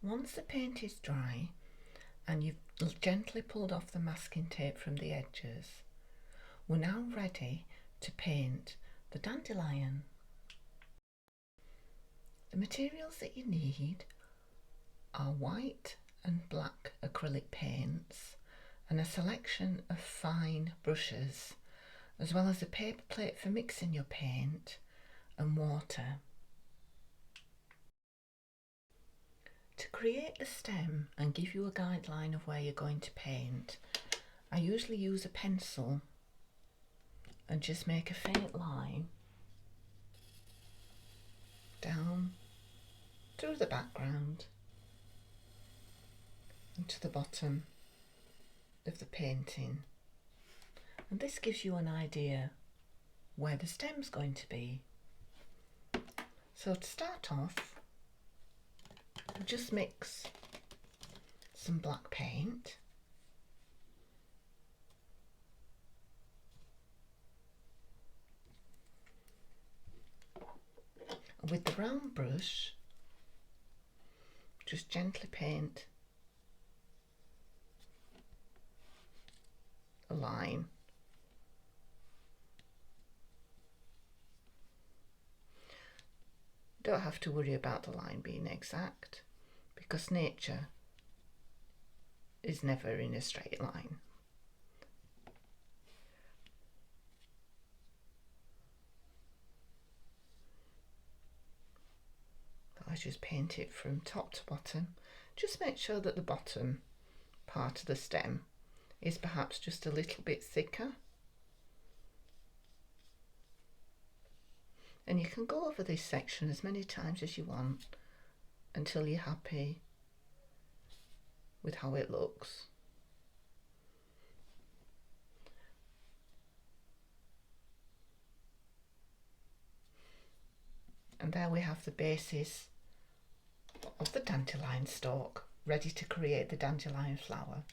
Once the paint is dry and you've gently pulled off the masking tape from the edges, we're now ready to paint the dandelion. The materials that you need are white and black acrylic paints and a selection of fine brushes, as well as a paper plate for mixing your paint and water. To create the stem and give you a guideline of where you're going to paint, I usually use a pencil and just make a faint line down through the background and to the bottom of the painting, and this gives you an idea where the stem's going to be. So to start off, we'll just mix some black paint with the round brush. Just gently paint a line. Don't have to worry about the line being exact, because nature is never in a straight line. I just paint it from top to bottom. Just make sure that the bottom part of the stem is perhaps just a little bit thicker. And you can go over this section as many times as you want until you're happy with how it looks. And there we have the basis of the dandelion stalk, ready to create the dandelion flower.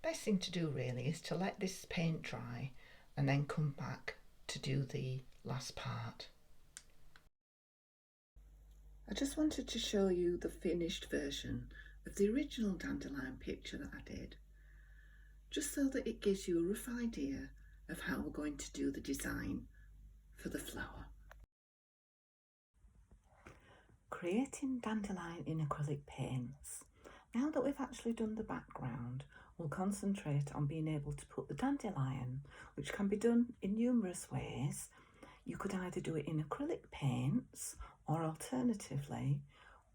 Best thing to do really is to let this paint dry and then come back to do the last part. I just wanted to show you the finished version of the original dandelion picture that I did, just so that it gives you a rough idea of how we're going to do the design for the flower. Creating dandelion in acrylic paints. Now that we've actually done the background, we'll concentrate on being able to put the dandelion, which can be done in numerous ways. You could either do it in acrylic paints or alternatively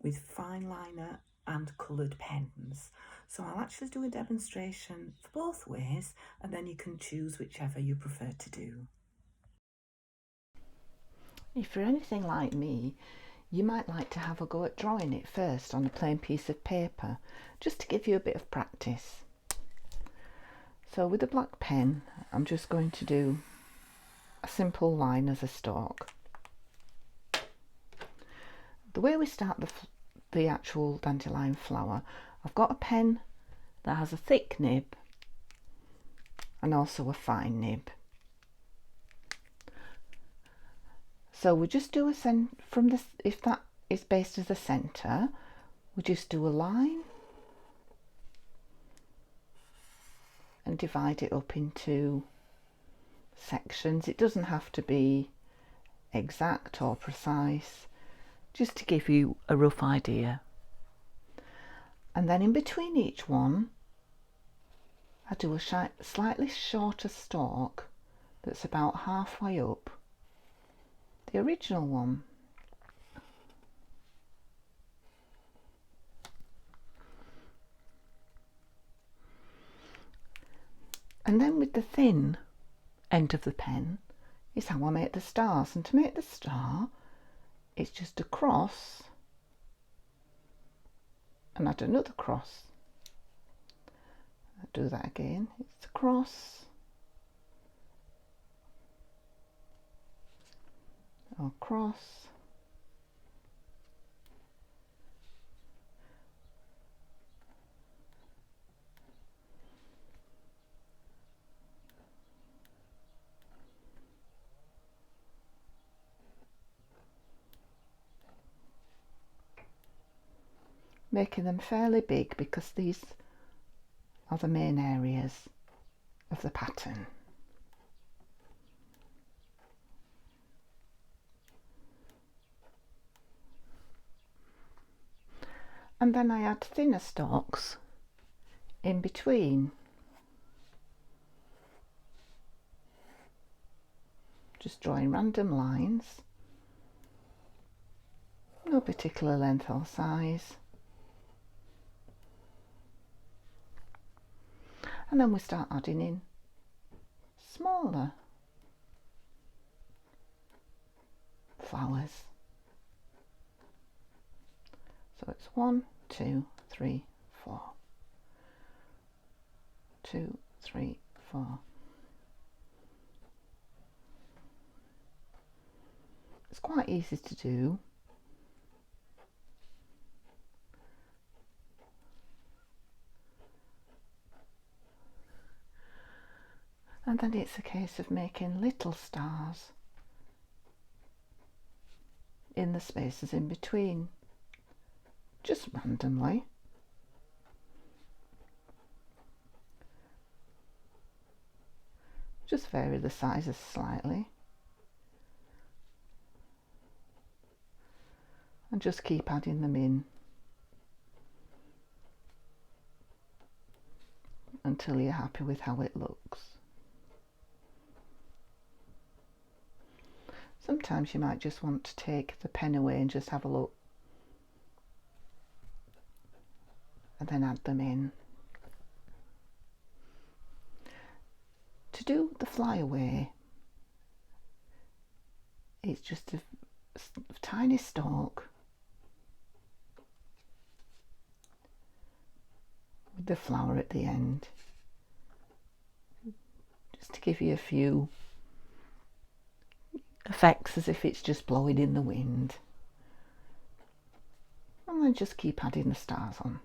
with fine liner and coloured pens. So I'll actually do a demonstration for both ways, and then you can choose whichever you prefer to do. If you're anything like me, you might like to have a go at drawing it first on a plain piece of paper, just to give you a bit of practice. So with a black pen, I'm just going to do a simple line as a stalk. The way we start the actual dandelion flower, I've got a pen that has a thick nib and also a fine nib. So we just do from this, if that is based as a centre, we just do a line and divide it up into sections. It doesn't have to be exact or precise, just to give you a rough idea. And then in between each one, I do a slightly shorter stalk that's about halfway up the original one. And then with the thin end of the pen is how I make the stars. And to make the star, it's just a cross and add another cross. I'll do that again. It's a cross or cross, making them fairly big because these are the main areas of the pattern. And then I add thinner stalks in between. Just drawing random lines, no particular length or size. And then we start adding in smaller flowers. So it's 1, 2, 3, 4. 2, 3, 4. It's quite easy to do. And then it's a case of making little stars in the spaces in between, just randomly. Just vary the sizes slightly. And just keep adding them in until you're happy with how it looks. Sometimes you might just want to take the pen away and just have a look and then add them in. To do the flyaway, it's just a tiny stalk with the flower at the end, just to give you a few effects as if it's just blowing in the wind. And then just keep adding the stars on.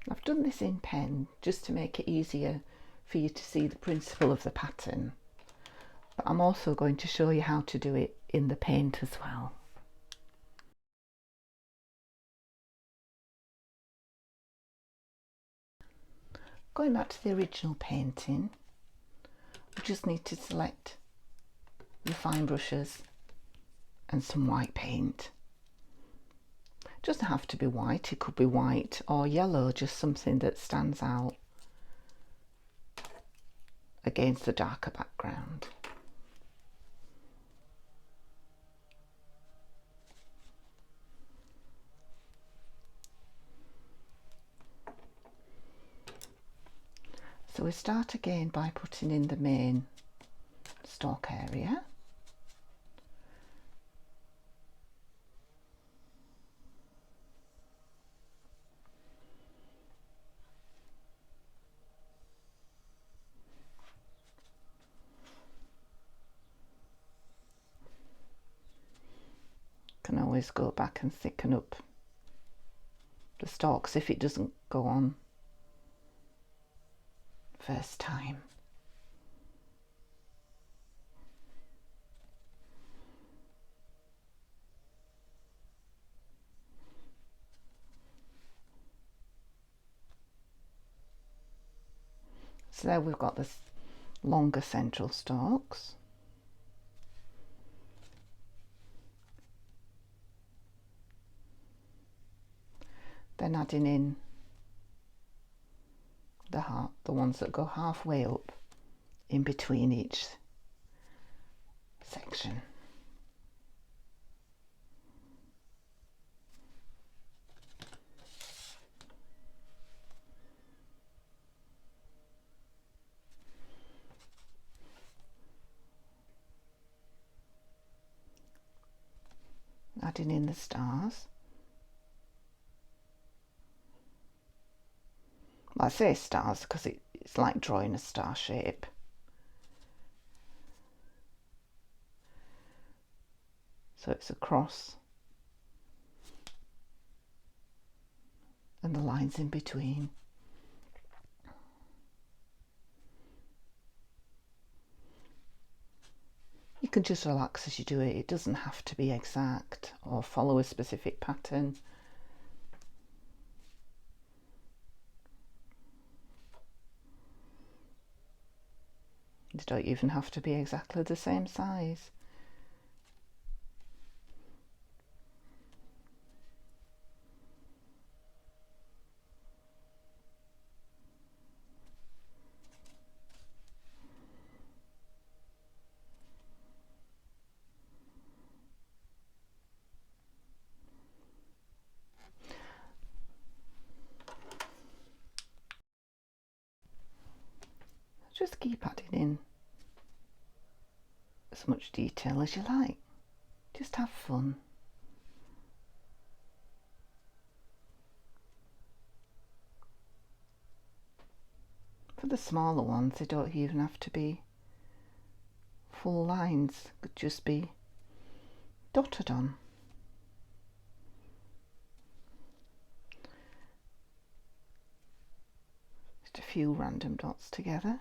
I've done this in pen just to make it easier for you to see the principle of the pattern, but I'm also going to show you how to do it in the paint as well. Going back to the original painting, we just need to select your fine brushes and some white paint. It doesn't have to be white, it could be white or yellow, just something that stands out against the darker background. So we start again by putting in the main stalk area. Can always go back and thicken up the stalks if it doesn't go on first time. So there we've got this longer central stalks. Then adding in the ones that go halfway up in between each section. Adding in the stars. Well, I say stars because it's like drawing a star shape. So it's a cross and the lines in between. You can just relax as you do it. It doesn't have to be exact or follow a specific pattern. They don't even have to be exactly the same size. Just keep adding in as much detail as you like. Just have fun. For the smaller ones, they don't even have to be full lines, could just be dotted on. Just a few random dots together.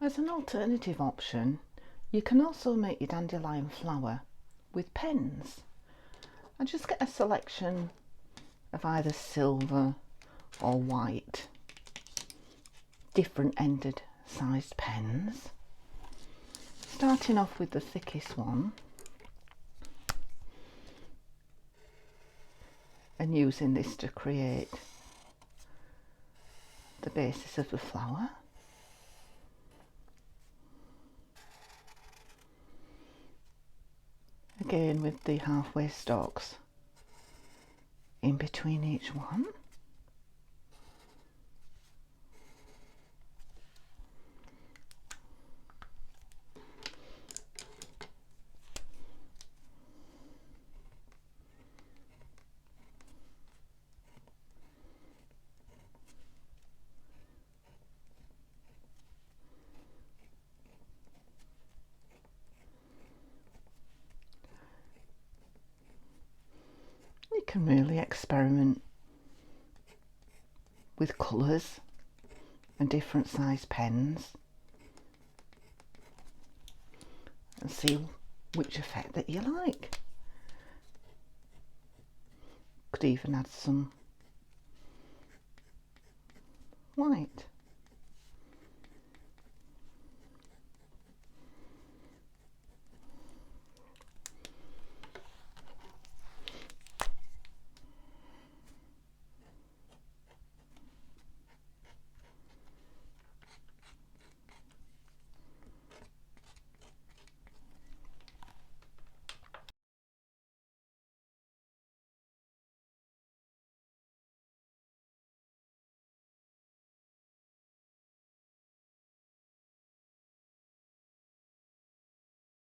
As an alternative option, you can also make your dandelion flower with pens. And just get a selection of either silver or white, different ended sized pens. Starting off with the thickest one and using this to create the basis of the flower. Again with the halfway stalks in between each one. You can really experiment with colours and different size pens and see which effect that you like. Could even add some white.